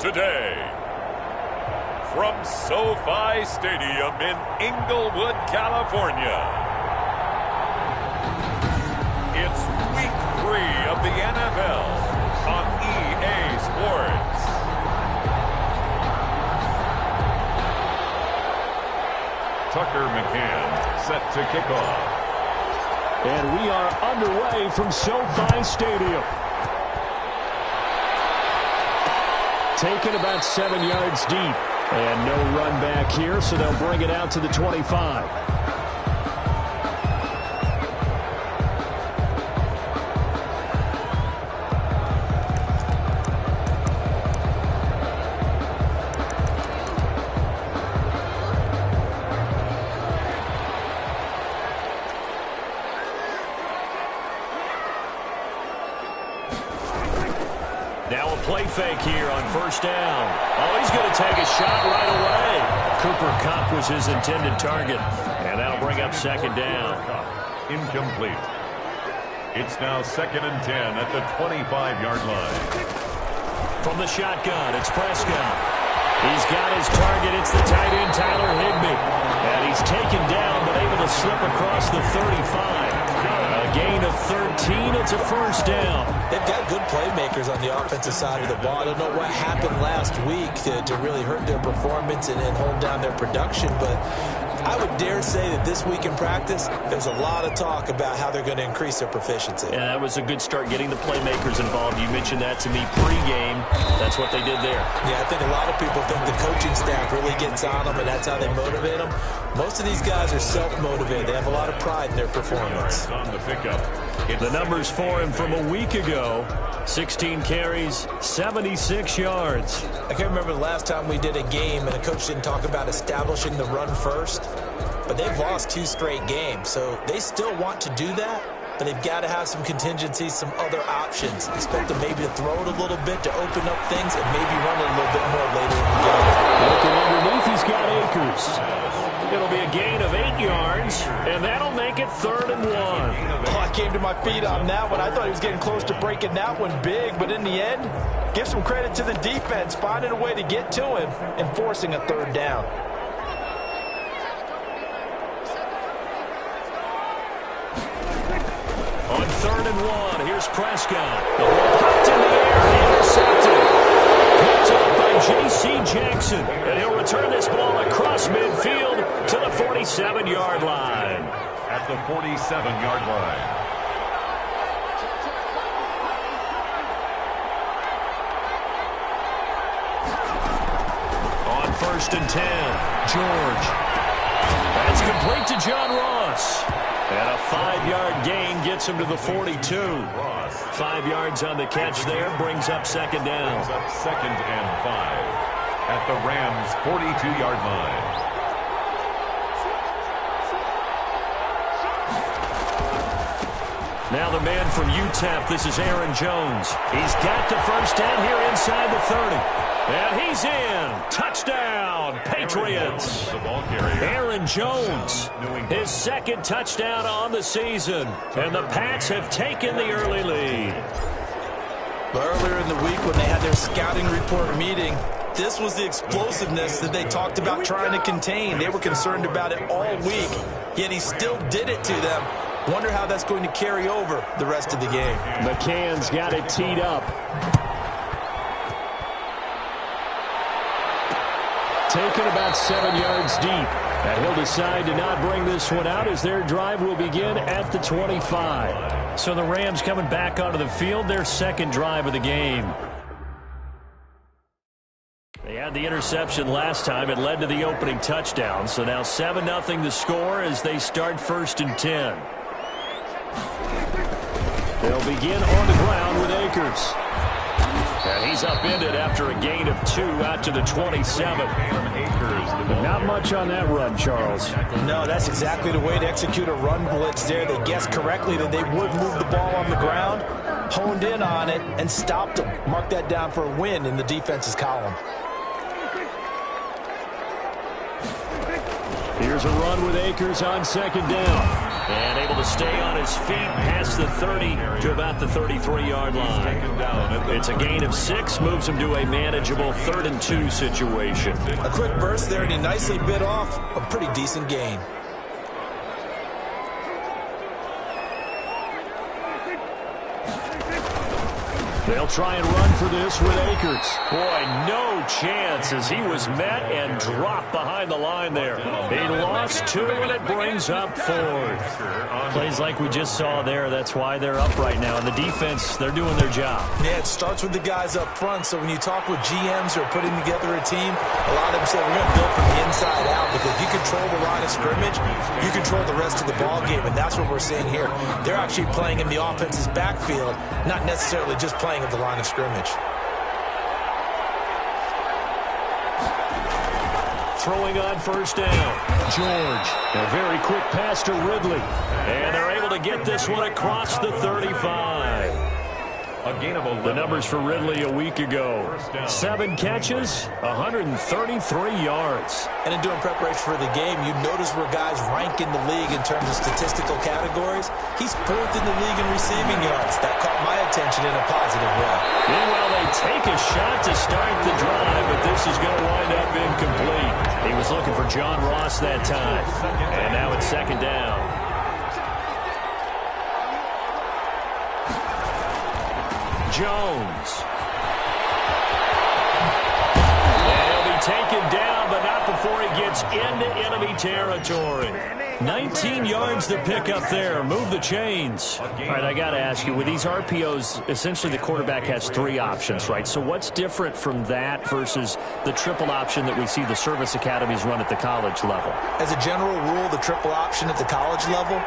today, from SoFi Stadium in Inglewood, California, it's Week 3 of the NFL on EA Sports. Tucker McCann set to kick off. And we are underway from SoFi Stadium. Taken about 7 yards deep. And no run back here, so they'll bring it out to the 25. Now a play fake here on first down. Oh, he's going to take a shot right away. Cooper Kupp was his intended target, and that'll bring up second down. Incomplete. It's now 2nd and 10 at the 25-yard line. From the shotgun, it's Prescott. He's got his target. It's the tight end, Tyler Higbee. And he's taken down, but able to slip across the 35. A gain of 13. It's a first down. They've got good playmakers on the offensive side of the ball. I don't know what happened last week to really hurt their performance and hold down their production, but I would dare say that this week in practice, there's a lot of talk about how they're going to increase their proficiency. Yeah, that was a good start getting the playmakers involved. You mentioned that to me pregame. That's what they did there. Yeah, I think a lot of people think the coaching staff really gets on them, and that's how they motivate them. Most of these guys are self-motivated. They have a lot of pride in their performance. On the pickup. The numbers for him from a week ago, 16 carries, 76 yards. I can't remember the last time we did a game and a coach didn't talk about establishing the run first, but they've lost 2 straight games, so they still want to do that, but they've got to have some contingencies, some other options. Expect them maybe to throw it a little bit to open up things and maybe run it a little bit more later in the game. Looking underneath, he's got Akers. It'll be a gain of 8 yards, and that'll make it 3rd and 1. Oh, I came to my feet on that one. I thought he was getting close to breaking that one big, but in the end, give some credit to the defense, finding a way to get to him and forcing a 3rd down. On 3rd and 1, here's Prescott. The ball popped in the air and intercepted. Picked up by J.C. Jackson, and he'll return this ball across midfield to the 47-yard line. At the 47-yard line. On 1st and 10, George. That's complete to John Ross. And a 5-yard gain gets him to the 42. 5 yards on the catch there, brings up second down. Brings up 2nd and 5 at the Rams' 42-yard line. Now the man from UTEP, this is Aaron Jones. He's got the first down here inside the 30. And he's in. Touchdown, Patriots. Aaron Jones, his 2nd touchdown on the season. And the Pats have taken the early lead. Earlier in the week when they had their scouting report meeting, this was the explosiveness that they talked about trying to contain. They were concerned about it all week, yet he still did it to them. Wonder how that's going to carry over the rest of the game. McCann's got it teed up. Taken about 7 yards deep. And he'll decide to not bring this one out as their drive will begin at the 25. So the Rams coming back onto the field, their 2nd drive of the game. They had the interception last time. It led to the opening touchdown. So now 7-0 the score as they start 1st and 10. They'll begin on the ground with Akers. And he's upended after a gain of 2 out to the 27. Not much on that run, Charles. No, that's exactly the way to execute a run blitz there. They guessed correctly that they would move the ball on the ground, honed in on it, and stopped them. Mark that down for a win in the defense's column. Here's a run with Akers on 2nd down. And able to stay on his feet past the 30 to about the 33-yard line. It's a gain of 6, moves him to a manageable 3rd and 2 situation. A quick burst there, and he nicely bit off a pretty decent gain. They'll try and run for this with Akers. Boy, no chance as he was met and dropped behind the line there. He lost 2, and it brings up 4th. Plays like we just saw there. That's why they're up right now. And the defense, they're doing their job. Yeah, it starts with the guys up front. So when you talk with GMs who are putting together a team, a lot of them say we're going to build from the inside out, because if you control the line of scrimmage, you control the rest of the ball game, and that's what we're seeing here. They're actually playing in the offense's backfield, not necessarily just playing at the line of scrimmage. Throwing on 1st down. George. A very quick pass to Ridley. And they're able to get this one across the 35. A gain of 11. The numbers for Ridley a week ago. 7 catches, 133 yards. And in doing preparation for the game, you notice where guys rank in the league in terms of statistical categories. He's 4th in the league in receiving yards. That caught my attention in a positive way. Meanwhile, they take a shot to start the drive, but this is going to wind up incomplete. He was looking for John Ross that time. And now it's 2nd down. Jones. And he'll be taken down, but not before he gets into enemy territory. 19 yards to pick up there. Move the chains. All right, I got to ask you, with these RPOs, essentially the quarterback has 3 options, right? So what's different from that versus the triple option that we see the service academies run at the college level? As a general rule, the triple option at the college level,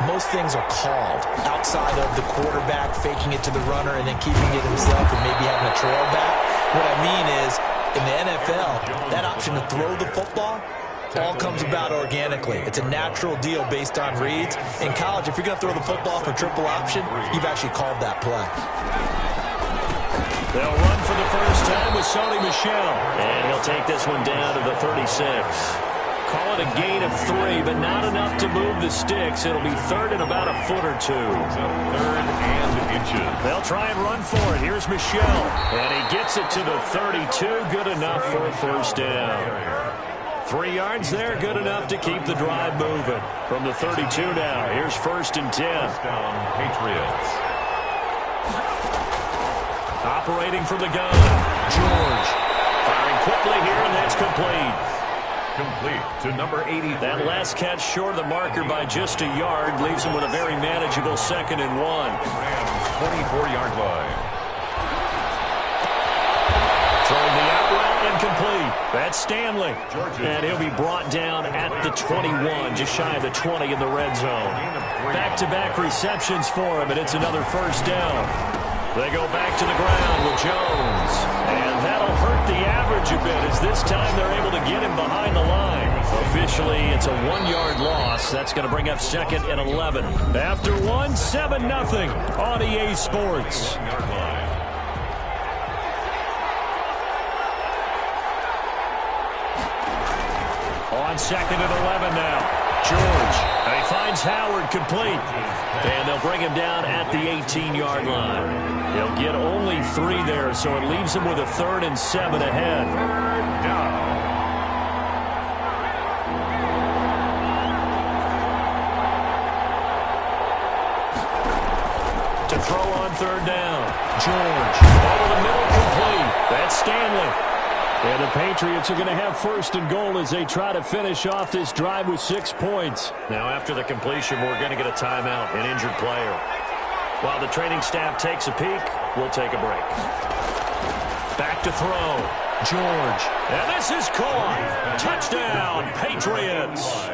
most things are called outside of the quarterback faking it to the runner and then keeping it himself and maybe having a trail back. What I mean is, in the NFL, that option to throw the football all comes about organically. It's a natural deal based on reads. In college, if you're going to throw the football for triple option, you've actually called that play. They'll run for the first time with Sony Michel. And he'll take this one down to the 36. Call it a gain of 3, but not enough to move the sticks. It'll be 3rd and about a foot or 2. 3rd and inches. They'll try and run for it. Here's Michel. And he gets it to the 32. Good enough for a 1st down. 3 yards there, good enough to keep the drive moving. From the 32 now, here's 1st and 10. Down, Patriots. Operating from the gun. George. Firing quickly here, and that's complete. Complete to number 83. That last catch short of the marker by just a yard leaves him with a very manageable 2nd and 1. Rams 24-yard line. Throwing the out route incomplete. That's Stanley. And he'll be brought down at the 21, just shy of the 20 in the red zone. Back-to-back receptions for him, and it's another 1st down. They go back to the ground with Jones. And that'll hurt the average a bit as this time they're able to get him behind the line. Officially, it's a 1-yard loss. That's going to bring up 2nd and 11. After 1, 7-0 on EA Sports. On 2nd and 11 now. George. And he finds Howard complete. And they'll bring him down at the 18-yard line. He'll get only 3 there, so it leaves him with a 3rd and 7 ahead. To throw on 3rd down. George. Over the middle, complete. That's Stanley. And the Patriots are going to have 1st and goal as they try to finish off this drive with 6 points. Now, after the completion, we're going to get a timeout, an injured player. While the training staff takes a peek, we'll take a break. Back to throw. George. And this is caught. Touchdown, Patriots.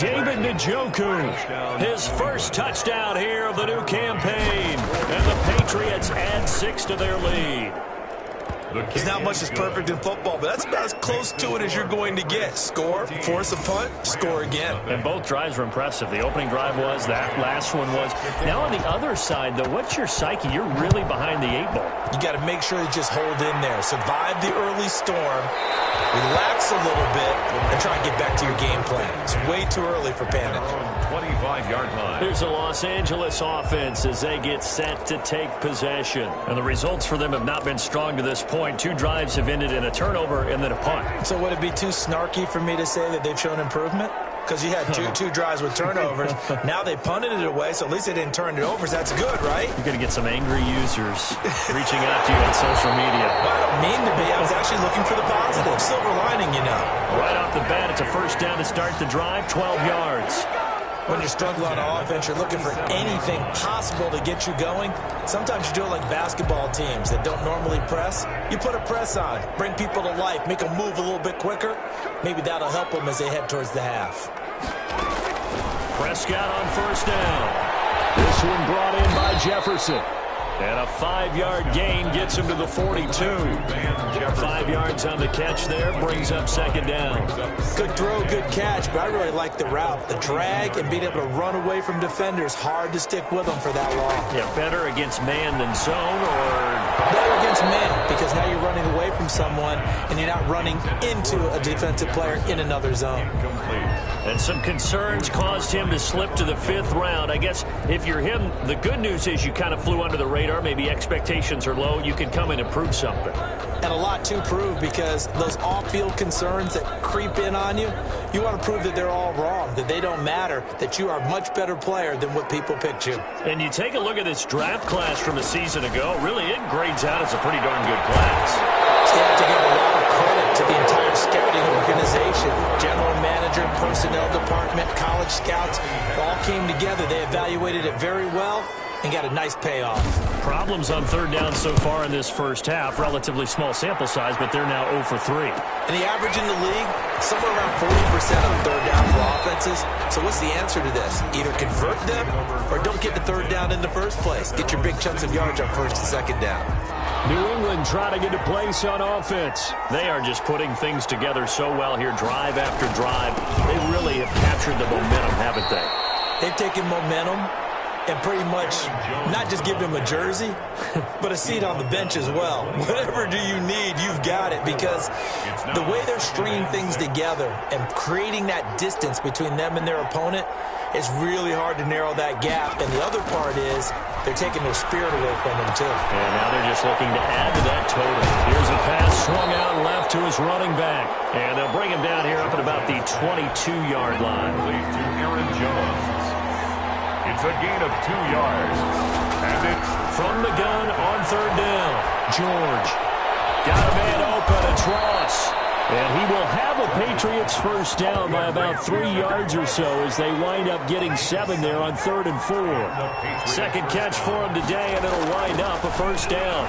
David Njoku. His 1st touchdown here of the new campaign. And the Patriots add 6 to their lead. There's not much that's perfect in football, but that's about as close to it as you're going to get. Score, force a punt, score again. And both drives were impressive. The opening drive was, that last one was. Now on the other side, though, what's your psyche? You're really behind the 8 ball. You got to make sure you just hold in there. Survive the early storm, relax a little bit, and try and get back to your game plan. It's way too early for panic. 25-yard line. Here's the Los Angeles offense as they get set to take possession. And the results for them have not been strong to this point. 2 drives have ended in a turnover and then a punt. So would it be too snarky for me to say that they've shown improvement? Because you had two drives with turnovers. Now they punted it away, so at least they didn't turn it over. So that's good, right? You're going to get some angry users reaching out to you on social media. Well, I don't mean to be. I was actually looking for the positive. Silver lining, you know. Right off the bat, it's a first down to start the drive, 12 yards. When you're struggling on offense, you're looking for anything possible to get you going. Sometimes you do it like basketball teams that don't normally press. You put a press on, bring people to life, make them move a little bit quicker. Maybe that'll help them as they head towards the half. Prescott on first down. This one brought in by Jefferson. And a 5-yard gain gets him to the 42. 5 yards on the catch there, brings up second down. Good throw, good catch, but I really like the route. The drag and being able to run away from defenders, hard to stick with them for that long. Yeah, better against man than zone, or better against man, because now you're running away from someone and you're not running into a defensive player in another zone. And some concerns caused him to slip to the 5th round. I guess if you're him, the good news is you kind of flew under the radar. Maybe expectations are low. You can come in and prove something. And a lot to prove, because those off-field concerns that creep in on you, you want to prove that they're all wrong, that they don't matter, that you are a much better player than what people picked you. And you take a look at this draft class from a season ago, really it grades out as a pretty darn good class. So you have to give a lot of credit to the entire scouting organization. General manager, personnel department, college scouts, all came together. They evaluated it very well and got a nice payoff. Problems on third down so far in this first half. Relatively small sample size, but they're now 0 for 3. And the average in the league, somewhere around 40% on third down for offenses. So what's the answer to this? Either convert them or don't get the third down in the first place. Get your big chunks of yards on first and second down. New England trying to get a place on offense. They are just putting things together so well here, drive after drive. They really have captured the momentum, haven't they? They've taken momentum and pretty much not just give them a jersey, but a seat on the bench as well. Whatever do you need, you've got it, because the way they're stringing things together and creating that distance between them and their opponent, it's really hard to narrow that gap. And the other part is they're taking their spirit away from them, too. And now they're just looking to add to that total. Here's a pass swung out left to his running back. And they'll bring him down here up at about the 22-yard line. To Aaron Jones. It's a gain of 2 yards. And it's from the gun on third down. George got a man open. It's Ross. And he will have a Patriots first down by about 3 yards or so as they wind up getting 7 there on 3rd and 4. Second catch for him today, and it'll wind up a first down.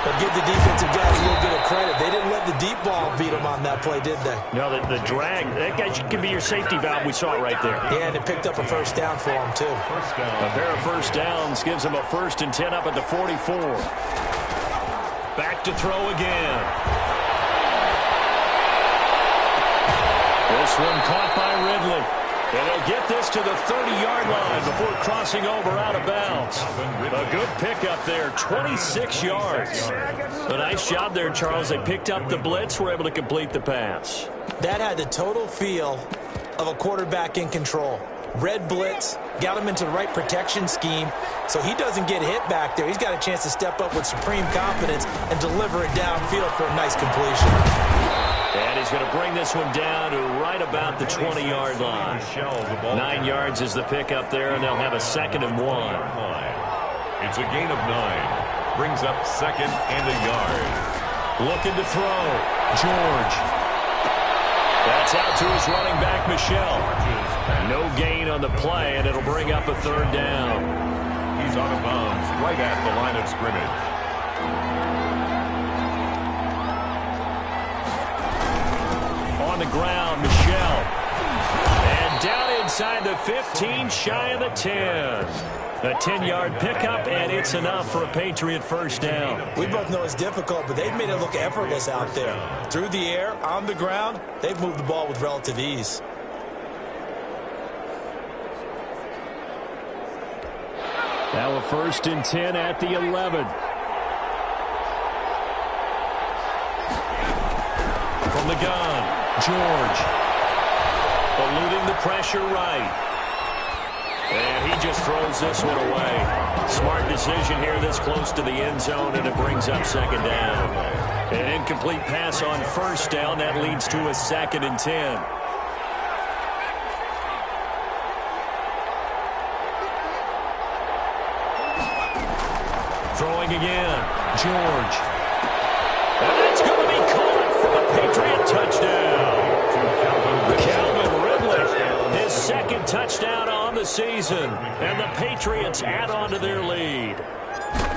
But give the defensive guys a little bit of credit. They didn't let the deep ball beat them on that play, did they? No, the drag, that guy can be your safety valve. We saw it right there. Yeah, and it picked up a first down for him, too. A pair of first downs gives him a 1st and 10 up at the 44. Back to throw again. This one caught by Ridley. And they'll get this to the 30-yard line before crossing over out of bounds. A good pickup there, 26 yards. A nice job there, Charles. They picked up the blitz, were able to complete the pass. That had the total feel of a quarterback in control. Red blitz, got him into the right protection scheme, so he doesn't get hit back there. He's got a chance to step up with supreme confidence and deliver it downfield for a nice completion. And he's going to bring this one down to right about the 20-yard line. 9 yards is the pickup there, and they'll have a 2nd and 1. It's a gain of 9. Brings up 2nd and a yard. Looking to throw. George. That's out to his running back, Michel. No gain on the play, and it'll bring up a 3rd down. He's out of bounds right at the line of scrimmage. On the ground, Michel. And down inside the 15, shy of the 10. A 10-yard pickup, and it's enough for a Patriot first down. We both know it's difficult, but they've made it look effortless out there. Through the air, on the ground, they've moved the ball with relative ease. Now a 1st and 10 at the 11. From the gun, George. Eluding the pressure right. And he just throws this one away. Smart decision here this close to the end zone, and it brings up second down. An incomplete pass on first down. That leads to a 2nd and 10. Throwing again. George. And it's going to be caught for the Patriot touchdown. Calvin Ridley, his 2nd touchdown on the season. And the Patriots add on to their lead.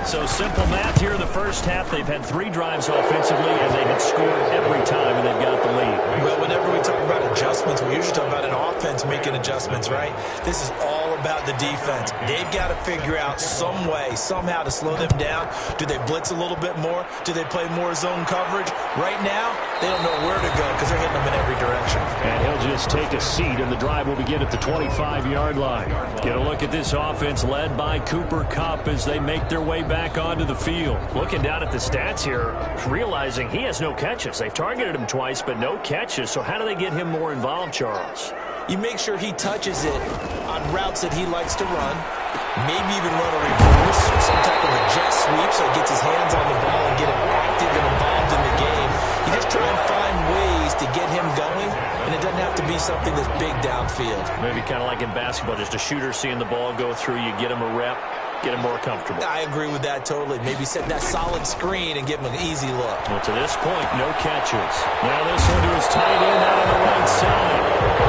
So simple math here in the first half. They've had 3 drives offensively, and they had scored every time, and they've got the lead. Well, whenever we talk about adjustments, we usually talk about an offense making adjustments, right? This is all about the defense. They've got to figure out some way, somehow to slow them down. Do they blitz a little bit more? Do they play more zone coverage? Right now, they don't know where to go because they're hitting them in every direction. And he'll just take a seat, and the drive will begin at the 25-yard line. Get a look at this offense led by Cooper Kupp as they make their way back onto the field. Looking down at the stats here, realizing he has no catches. They've targeted him twice, but no catches. So how do they get him more involved, Charles? You make sure he touches it on routes that he likes to run. Maybe even run a reverse or some type of a jet sweep so he gets his hands on the ball and get him active and involved in the game. You just try and find ways to get him going, and it doesn't have to be something that's big downfield. Maybe kind of like in basketball, just a shooter seeing the ball go through, you get him a rep, get him more comfortable. I agree with that totally. Maybe set that solid screen and give him an easy look. Well, to this point, no catches. Now this one to his tight end out on the right side.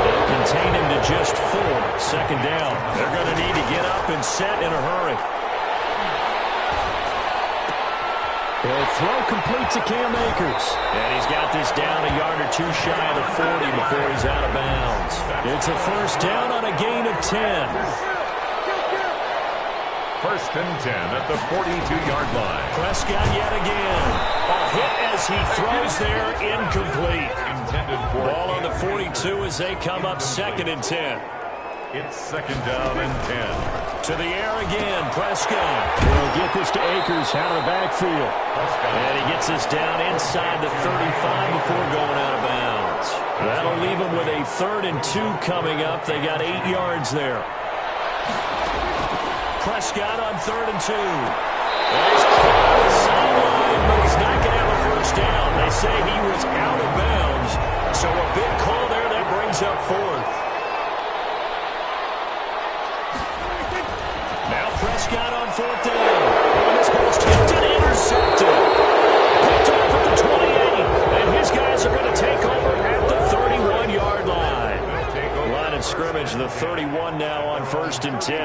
They'll contain him to just 4. Second down. They're going to need to get up and set in a hurry. He'll throw complete to Cam Akers. And he's got this down a yard or 2 shy of the 40 before he's out of bounds. It's a first down on a gain of 10. 1st and 10 at the 42-yard line. Prescott yet again. A hit as he throws there, incomplete. Ball on the 42 as they come up 2nd and 10. It's 2nd down and 10. To the air again, Prescott. Will get this to Akers out of the backfield. And he gets this down inside the 35 before going out of bounds. That'll leave him with a 3rd and 2 coming up. They got 8 yards there. Prescott on 3rd and 2. He's caught on the sideline, but he's not going to have a first down. They say he was out of bounds. So a big call there that brings up 4th. Now Prescott on 4th down. And this ball's tipped and intercepted. Picked off at the 28. And his guys are going to take over at the 31-yard line. Line of scrimmage, the 31 now on 1st and 10.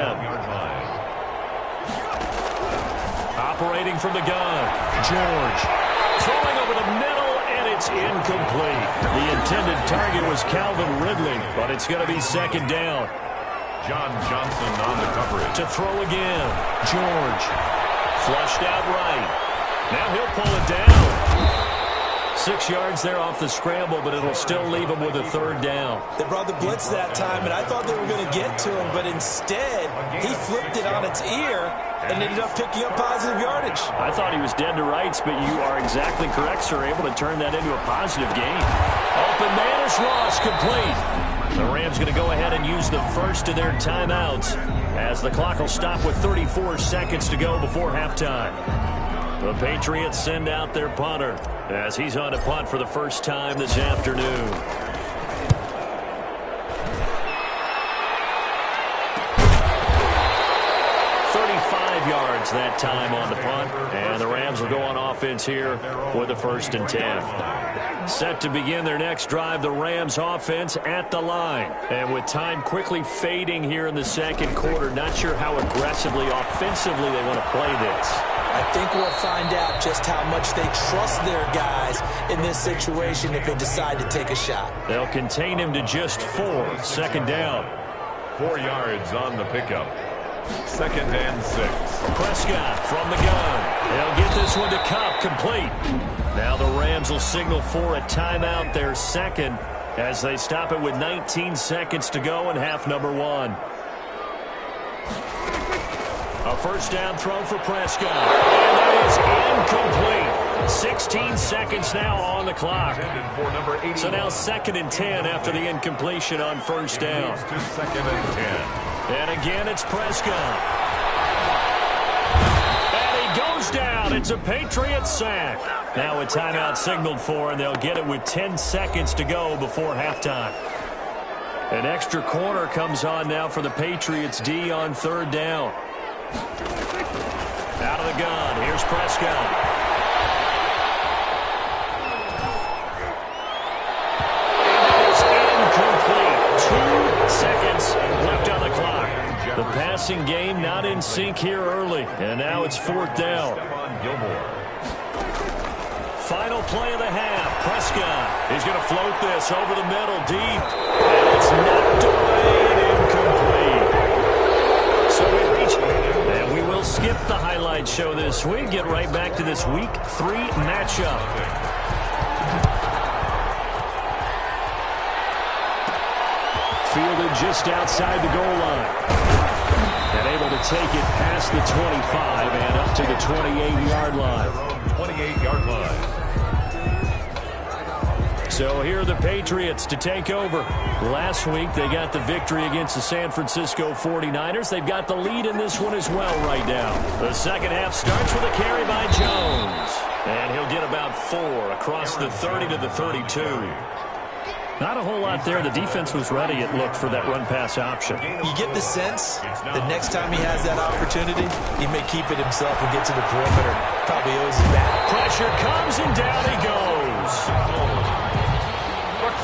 Operating from the gun, George. Throwing over the middle, and it's incomplete. The intended target was Calvin Ridley, but it's going to be 2nd down. John Johnson on the coverage. To throw again, George. Flushed out right. Now he'll pull it down. 6 yards there off the scramble, but it'll still leave him with a 3rd down. They brought the blitz that time, and I thought they were going to get to him, but instead, he flipped it on its ear and ended up picking up positive yardage. I thought he was dead to rights, but you are exactly correct, sir. Able to turn that into a positive gain. Open man is Ross, complete. The Rams going to go ahead and use the first of their timeouts as the clock will stop with 34 seconds to go before halftime. The Patriots send out their punter as he's on a punt for the first time this afternoon. Yards that time on the punt, and the Rams will go on offense here with a 1st and 10. Set to begin their next drive, the Rams offense at the line. And with time quickly fading here in the 2nd quarter, not sure how aggressively, offensively they want to play this. I think we'll find out just how much they trust their guys in this situation if they decide to take a shot. They'll contain him to just 4, 2nd down. 4 yards on the pickup. 2nd and 6. Prescott from the gun. They'll get this one to Kupp, complete. Now the Rams will signal for a timeout, their 2nd, as they stop it with 19 seconds to go in half number 1. A 1st down throw for Prescott. And that is incomplete. 16 seconds now on the clock. So now 2nd and 10 after the incompletion on first down. 2nd and 10. And again, it's Prescott. And he goes down. It's a Patriots sack. Now a timeout signaled for, and they'll get it with 10 seconds to go before halftime. An extra corner comes on now for the Patriots D on 3rd down. Out of the gun. Here's Prescott. Incomplete. 2 seconds left on the clock. The passing game not in sync here early, and now it's 4th down. Final play of the half. Prescott. He's going to float this over the middle deep. And it's knocked away and incomplete. So we reach, and we will skip the highlight show this week. Get right back to this Week 3 matchup. Fielded just outside the goal line. And able to take it past the 25 and up to the 28-yard line. 28-yard line. So here are the Patriots to take over. Last week, they got the victory against the San Francisco 49ers. They've got the lead in this one as well right now. The second half starts with a carry by Jones. And he'll get about 4 across the 30 to the 32. Not a whole lot there. The defense was ready, it looked, for that run-pass option. You get the sense that next time he has that opportunity, he may keep it himself and get to the perimeter. Probably owes his back. Pressure comes, and down he goes.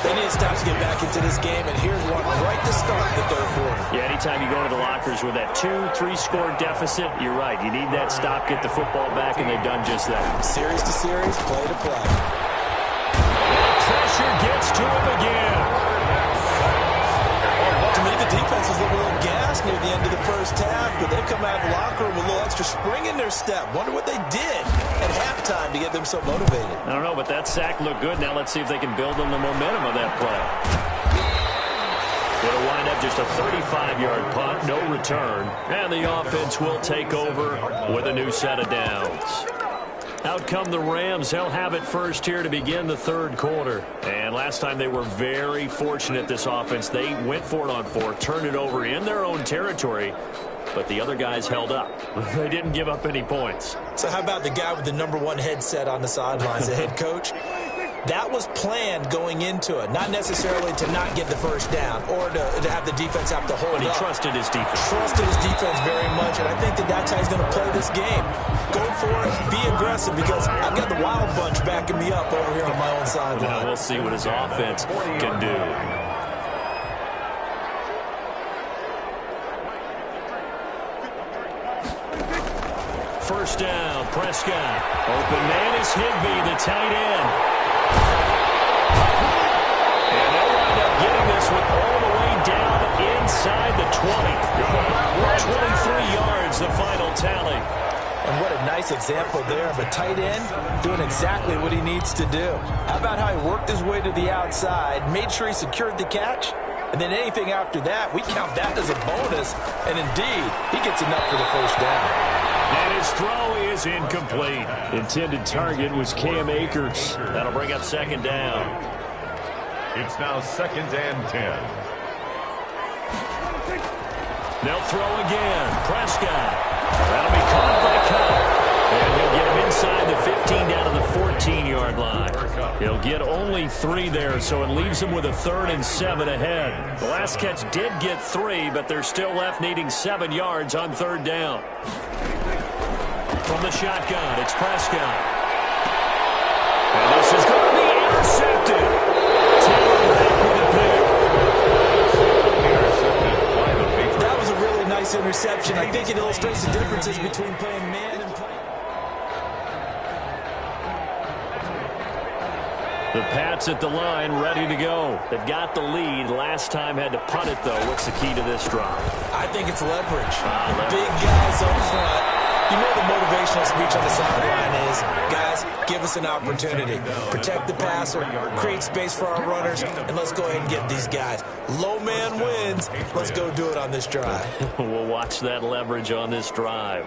They need to stop to get back into this game, and here's one right to start the 3rd quarter. Yeah, anytime you go to the lockers with that 2-3 score deficit, you're right. You need that stop, get the football back, and they've done just that. Series to series, play to play. Pressure gets to him again. To me, the defense was a little gassed near the end of the first half, but they've come out of the locker room with a little extra spring in their step. Wonder what they did at halftime to get them so motivated. I don't know, but that sack looked good. Now let's see if they can build on the momentum of that play. It'll wind up just a 35-yard punt, no return, and the offense will take over with a new set of downs. Out come the Rams. They'll have it first here to begin the 3rd quarter. And last time they were very fortunate, this offense. They went for it on 4, turned it over in their own territory, but the other guys held up. They didn't give up any points. So how about the guy with the #1 headset on the sidelines, the head coach? That was planned going into it, not necessarily to not get the first down or to have the defense have to hold up. But he trusted his defense. Trusted his defense very much, and I think that's how he's going to play this game. Go for it, be aggressive, because I've got the wild bunch backing me up over here on my own sideline. Now we'll see what his offense can do. First down, Prescott. Open man is Higbee, the tight end. And they'll wind up getting this one all the way down inside the 20. 23 yards, the final tally. And what a nice example there of a tight end doing exactly what he needs to do. How about how he worked his way to the outside, made sure he secured the catch, and then anything after that, we count that as a bonus. And indeed, he gets enough for the first down. And his throw is incomplete. Intended target was Cam Akers. That'll bring up 2nd down. It's now 2nd and 10. They'll throw again. Prescott. That'll be caught by Cup. And he'll get him inside the 15 down to the 14-yard line. He'll get only 3 there, so it leaves him with a 3rd and 7 ahead. The last catch did get 3, but they're still left needing 7 yards on 3rd down. From the shotgun, it's Prescott. And this is going to be intercepted. Taylor back with a pick. That was a really nice interception. I think it illustrates the differences between playing man and playing. The Pats at the line, ready to go. They've got the lead. Last time had to punt it, though. What's the key to this drive? I think it's leverage. Leverage. Big guys up front. You know the motivational speech on the sideline is, guys, give us an opportunity. Protect the passer, create space for our runners, and let's go ahead and get these guys. Low man wins. Let's go do it on this drive. We'll watch that leverage on this drive.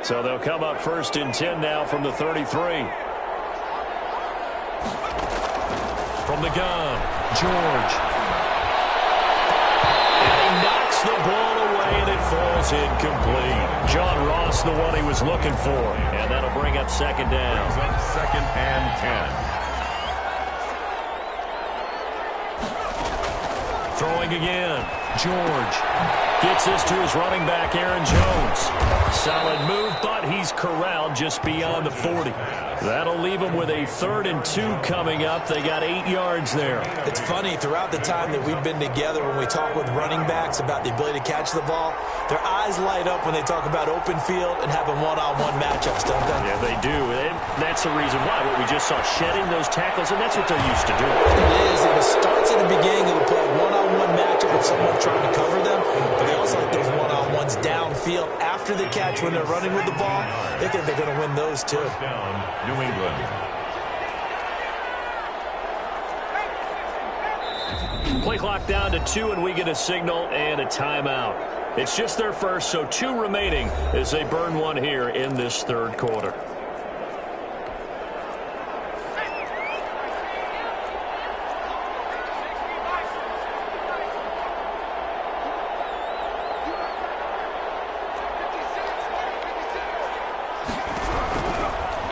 So they'll come up 1st and 10 now from the 33. From the gun, George. And he knocks the ball away, and it falls incomplete. John Ross, the one he was looking for. And that'll bring up 2nd down. Brings up 2nd and 10. Throwing again, George. Gets this to his running back, Aaron Jones. Solid move, but he's corralled just beyond the 40. That'll leave him with a 3rd and 2 coming up. They got 8 yards there. It's funny, throughout the time that we've been together, when we talk with running backs about the ability to catch the ball, their eyes light up when they talk about open field and having one-on-one matchups, don't they? Yeah, they do. And that's the reason why. What we just saw, shedding those tackles, and that's what they're used to doing. It is, and it starts at the beginning of the play, one-on-one matchup with someone trying to cover them, but they also like those one-on-ones downfield after the catch when they're running with the ball. They think they're going to win those too. Down, New England. Play clock down to 2, and we get a signal and a timeout. It's just their first, so 2 remaining as they burn one here in this 3rd quarter.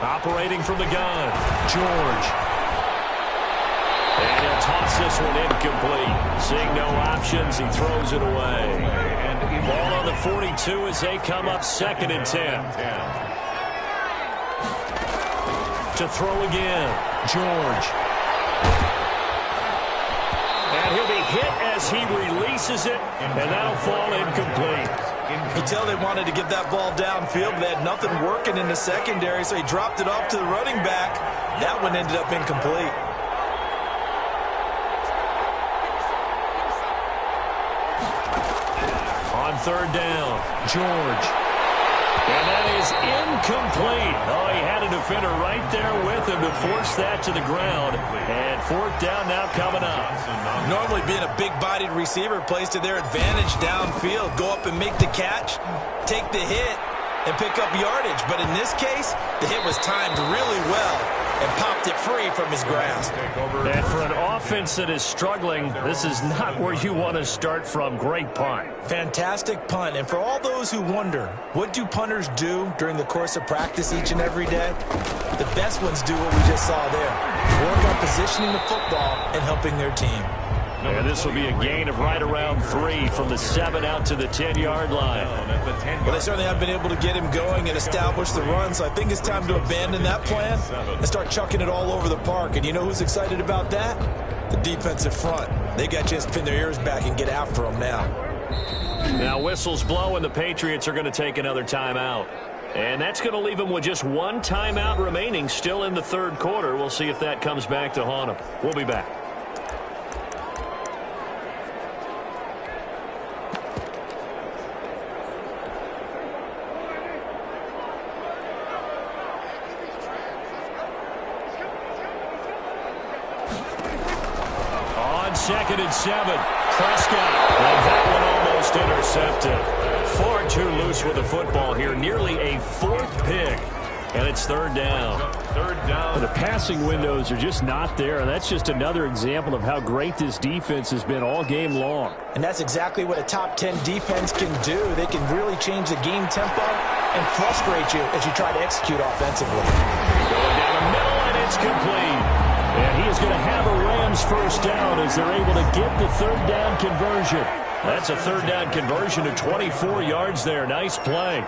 Operating from the gun, George. And he'll toss this one incomplete. Seeing no options, he throws it away. Ball on the 42 as they come up 2nd and 10. To throw again, George. And he'll be hit as he releases it, and that'll fall incomplete. You can tell they wanted to get that ball downfield, but they had nothing working in the secondary, so he dropped it off to the running back. That one ended up incomplete. On 3rd down, George. And that is incomplete. Oh, he had a defender right there with him to force that to the ground. And 4th down now coming up. Normally being a big-bodied receiver plays to their advantage downfield. Go up and make the catch, take the hit, and pick up yardage. But in this case, the hit was timed really well and popped it free from his grasp. And for an offense that is struggling, this is not where you want to start from. Great punt. Fantastic punt. And for all those who wonder, what do punters do during the course of practice each and every day? The best ones do what we just saw there. Work on positioning the football and helping their team. And this will be a gain of right around 3 from the 7 out to the 10-yard line. Well, they certainly have been able to get him going and establish the run, so I think it's time to abandon that plan and start chucking it all over the park. And you know who's excited about that? The defensive front. They got a chance to pin their ears back and get after them now. Now whistles blow, and the Patriots are going to take another timeout. And that's going to leave them with just 1 timeout remaining still in the 3rd quarter. We'll see if that comes back to haunt them. We'll be back. On 2nd and 7, Prescott. And that one almost intercepted. Far too loose with the football here. Nearly a 4th pick. And it's 3rd down. 3rd down. The passing windows are just not there, and that's just another example of how great this defense has been all game long. And that's exactly what a top 10 defense can do. They can really change the game tempo and frustrate you as you try to execute offensively. Going down the middle, and it's complete. And he is going to have a Rams 1st down as they're able to get the 3rd down conversion. That's a 3rd down conversion to 24 yards there. Nice play.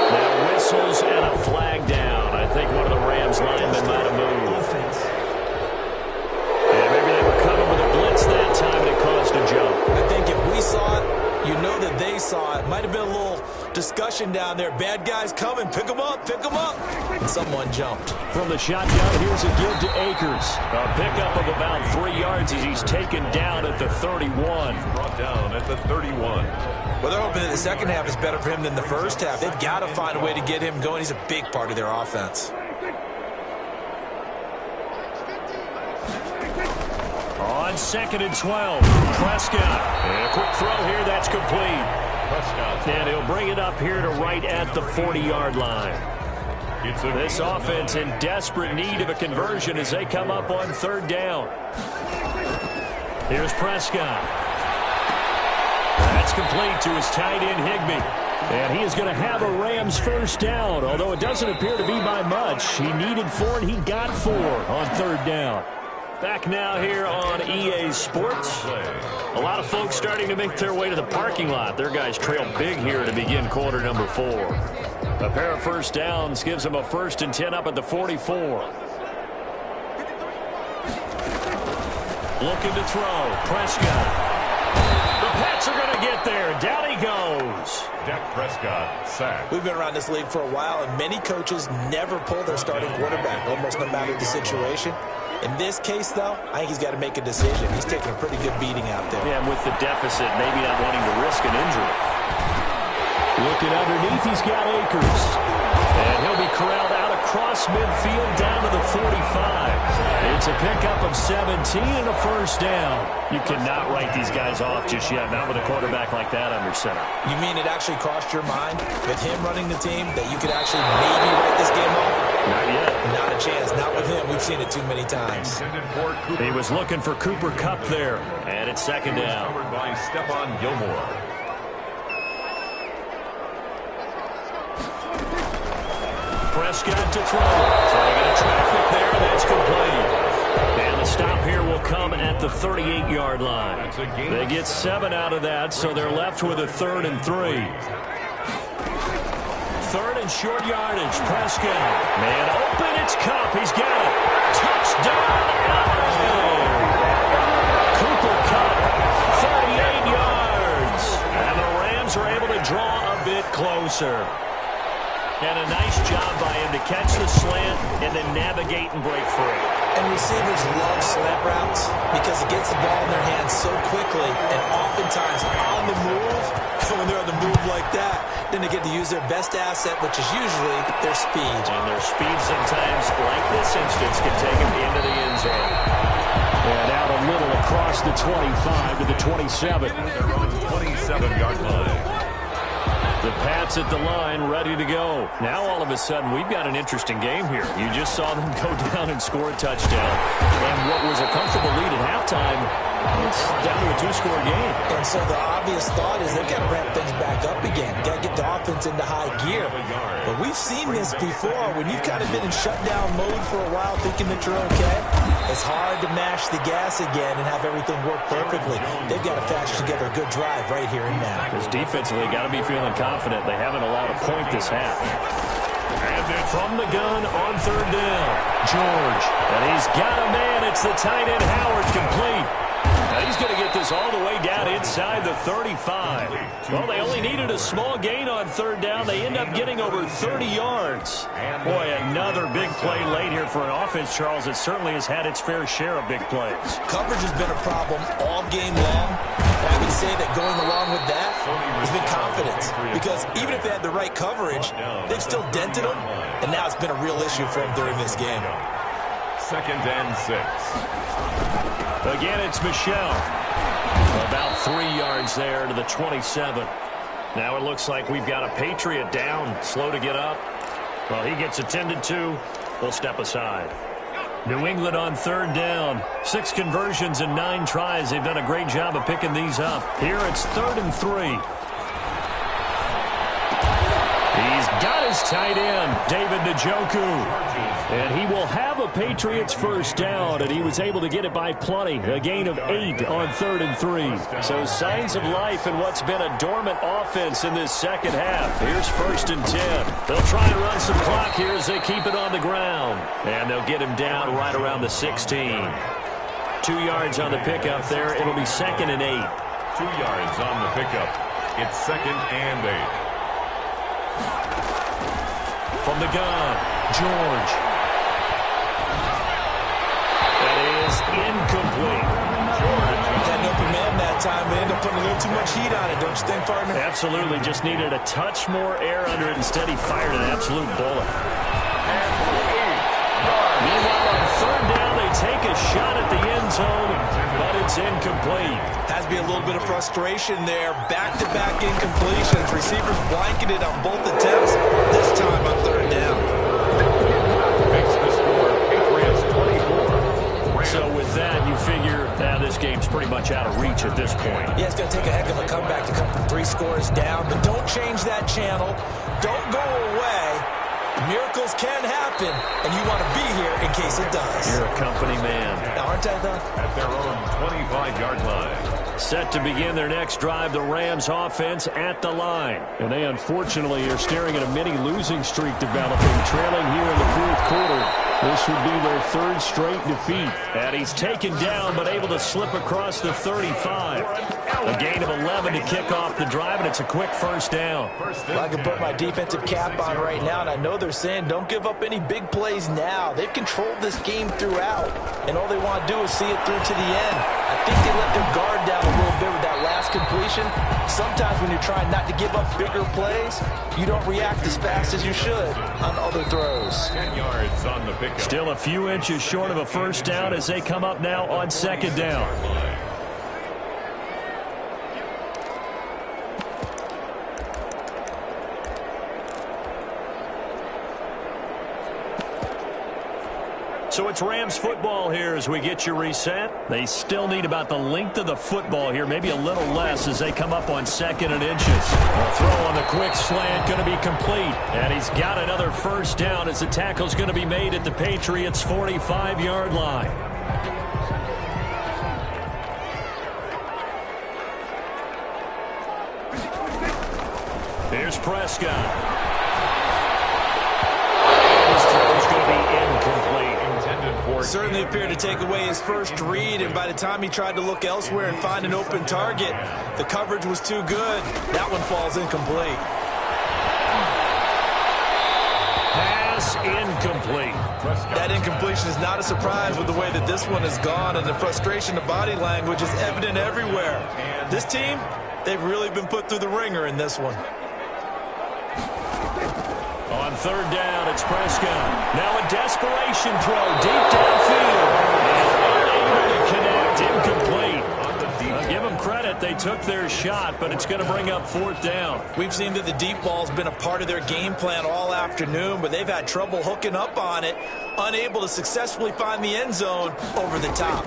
Now whistles and a flag down. I think one of the Rams linemen might have moved. And maybe they were coming with a blitz that time, and it caused a jump. I think if we saw it, you know that they saw it. Might have been a little discussion down there. Bad guys coming. Pick them up. Pick them up. And someone jumped. From the shotgun, here's a give to Akers. A pickup of about 3 yards as he's taken down at the 31. Brought down at the 31. Well, they're hoping that the second half is better for him than the first half. They've got to find a way to get him going. He's a big part of their offense. On 2nd and 12, Prescott. And a quick throw here, that's complete. And he'll bring it up here to right at the 40-yard line. This offense in desperate need of a conversion as they come up on third down. Here's Prescott. That's complete to his tight end, Higbee. And he is going to have a Rams first down, although it doesn't appear to be by much. He needed 4, and he got 4 on third down. Back now here on EA Sports. A lot of folks starting to make their way to the parking lot. Their guys trail big here to begin quarter number 4. A pair of first downs gives them a 1st and 10 up at the 44. Looking to throw. Prescott. The Pats are going to get there. Down he goes. Dak Prescott, sack. We've been around this league for a while, and many coaches never pull their starting quarterback, almost no matter the situation. In this case, though, I think he's got to make a decision. He's taking a pretty good beating out there. Yeah, and with the deficit, maybe not wanting to risk an injury. Looking underneath, he's got Akers. And he'll be corralled out across midfield down to the 45. It's a pickup of 17 and a first down. You cannot write these guys off just yet, not with a quarterback like that under center. You mean it actually crossed your mind with him running the team that you could actually maybe write this game off? Not yet. Not a chance. Not with him. We've seen it too many times. He was looking for Cooper Kupp there. And it's second down. Covered by Stephon Gilmore. Prescott to throw. Throwing into traffic there. That's complete. And the stop here will come at the 38-yard line. They get 7 out of that, so they're left with a 3rd and 3. 3rd and short yardage. Prescott. Man open. It's Kupp. He's got it. Touchdown. Cooper Kupp. 38 yards. And the Rams are able to draw a bit closer. And a nice job by him to catch the slant and then navigate and break free. And receivers love slant routes because it gets the ball in their hands so quickly and oftentimes on the move. When they're on the move like that, then they get to use their best asset, which is usually their speed. And their speed sometimes, like this instance, can take them into the end zone. And out a little across the 25 to the 27. They're on 27-yard line. The Pats at the line, ready to go. Now, all of a sudden, we've got an interesting game here. You just saw them go down and score a touchdown. And what was a comfortable lead at halftime, it's down to a 2-score game. And so the obvious thought is they've got to ramp things back up again. Got to get the offense into high gear. But we've seen this before. When you've kind of been in shutdown mode for a while thinking that you're okay, it's hard to mash the gas again and have everything work perfectly. They've got to fashion together a good drive right here and now. Because defensively, got to be feeling confident. They haven't allowed a point this half. And then from the gun on third down, George. And he's got a man. It's the tight end, Howard, complete. Now he's going to get this all the way down inside the 35. Well, they only needed a small gain on third down. They end up getting over 30 yards. Boy, another big play late here for an offense, Charles, that certainly has had its fair share of big plays. Coverage has been a problem all game long. And I would say that going along with that has been confidence. Because even if they had the right coverage, they've still dented them. And now it's been a real issue for them during this game. 2nd and 6. Again, it's Michel. About 3 yards there to the 27. Now it looks like we've got a Patriot down, slow to get up. Well, he gets attended to. We'll step aside. New England on third down. 6 conversions and 9 tries. They've done a great job of picking these up. Here it's 3rd and 3. He's got his tight end, David Njoku. And he will have a Patriots first down, and he was able to get it by plenty. A gain of 8 on 3rd and 3. So signs of life in what's been a dormant offense in this second half. Here's 1st and 10. They'll try and run some clock here as they keep it on the ground. And they'll get him down right around the 16. 2 yards on the pickup there. It'll be 2nd and 8. 2 yards on the pickup. It's 2nd and 8. From the gun, George. That is incomplete. Had an open man that time, but ended up putting a little too much heat on it, don't you think, partner? Absolutely. Just needed a touch more air under it. Instead, he fired an absolute bullet. Meanwhile, on third down, they take a shot at the end zone, but it's incomplete. Has be a little bit of frustration there. Back-to-back incompletions. Receivers blanketed on both attempts, this time on third down. Makes the score Patriots 24. So with that, you figure now this game's pretty much out of reach at this point. Yeah, it's going to take a heck of a comeback to come from 3 scores down, but don't change that channel. Don't go away. Miracles can happen, and you want to be here in case it does. You're a company man. Aren't I, though? At their own 25-yard line. Set to begin their next drive, the Rams offense at the line. And they unfortunately are staring at a mini losing streak developing, trailing here in the fourth quarter. This would be their 3rd straight defeat. And he's taken down but able to slip across the 35. A gain of 11 to kick off the drive, and it's a quick first down. Well, I can put my defensive cap on right now, and I know they're saying don't give up any big plays now. They've controlled this game throughout, and all they want to do is see it through to the end. I think they let their guard down a little bit with that last completion. Sometimes when you're trying not to give up bigger plays, you don't react as fast as you should on other throws. 10 yards on the pickup. Still a few inches short of a first down as they come up now on second down. So it's Rams football here as we get you reset. They still need about the length of the football here, maybe a little less as they come up on 2nd and inches. A throw on the quick slant going to be complete. And he's got another first down as the tackle's going to be made at the Patriots' 45-yard line. Here's Prescott. His throw's going to be incomplete. Certainly appeared to take away his first read, and by the time he tried to look elsewhere and find an open target, the coverage was too good. That one falls incomplete. Pass incomplete. That incompletion is not a surprise with the way that this one has gone, and the frustration of body language is evident everywhere. This team, they've really been put through the ringer in this one. On third down, it's Prescott. Now a desperation throw deep downfield. And unable to connect, incomplete. I'll give them credit. They took their shot, but it's going to bring up 4th down. We've seen that the deep ball's been a part of their game plan all afternoon, but they've had trouble hooking up on it, unable to successfully find the end zone over the top.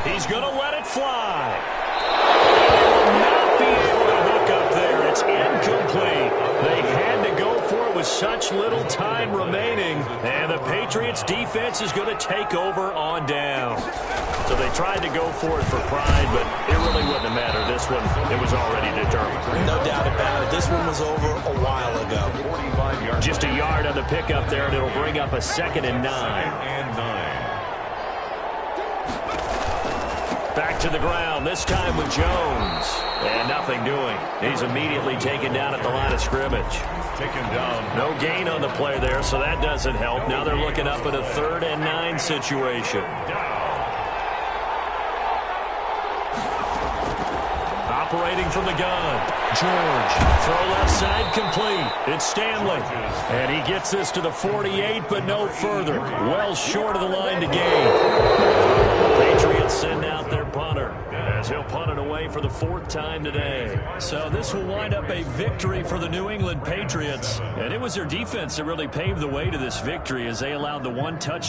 He's going to let it fly. They will not be able to hook up there. It's incomplete. They had to go for it with such little time remaining. And the Patriots defense is going to take over on down. So they tried to go for it for pride, but it really wouldn't have mattered. This one, it was already determined. No doubt about it. This one was over a while ago. Just a yard on the pickup there, and it'll bring up a 2nd and 9. Back to the ground, this time with Jones. And nothing doing. He's immediately taken down at the line of scrimmage. Taken down. No gain on the play there, so that doesn't help. Now they're looking up at a 3rd and 9 situation. Operating from the gun. George. Throw left side complete. It's Stanley. And he gets this to the 48, but no further. Well short of the line to gain. Patriots send out their punter as he'll punt it away for the 4th time today. So this will wind up a victory for the New England Patriots. And it was their defense that really paved the way to this victory as they allowed the 1 touchdown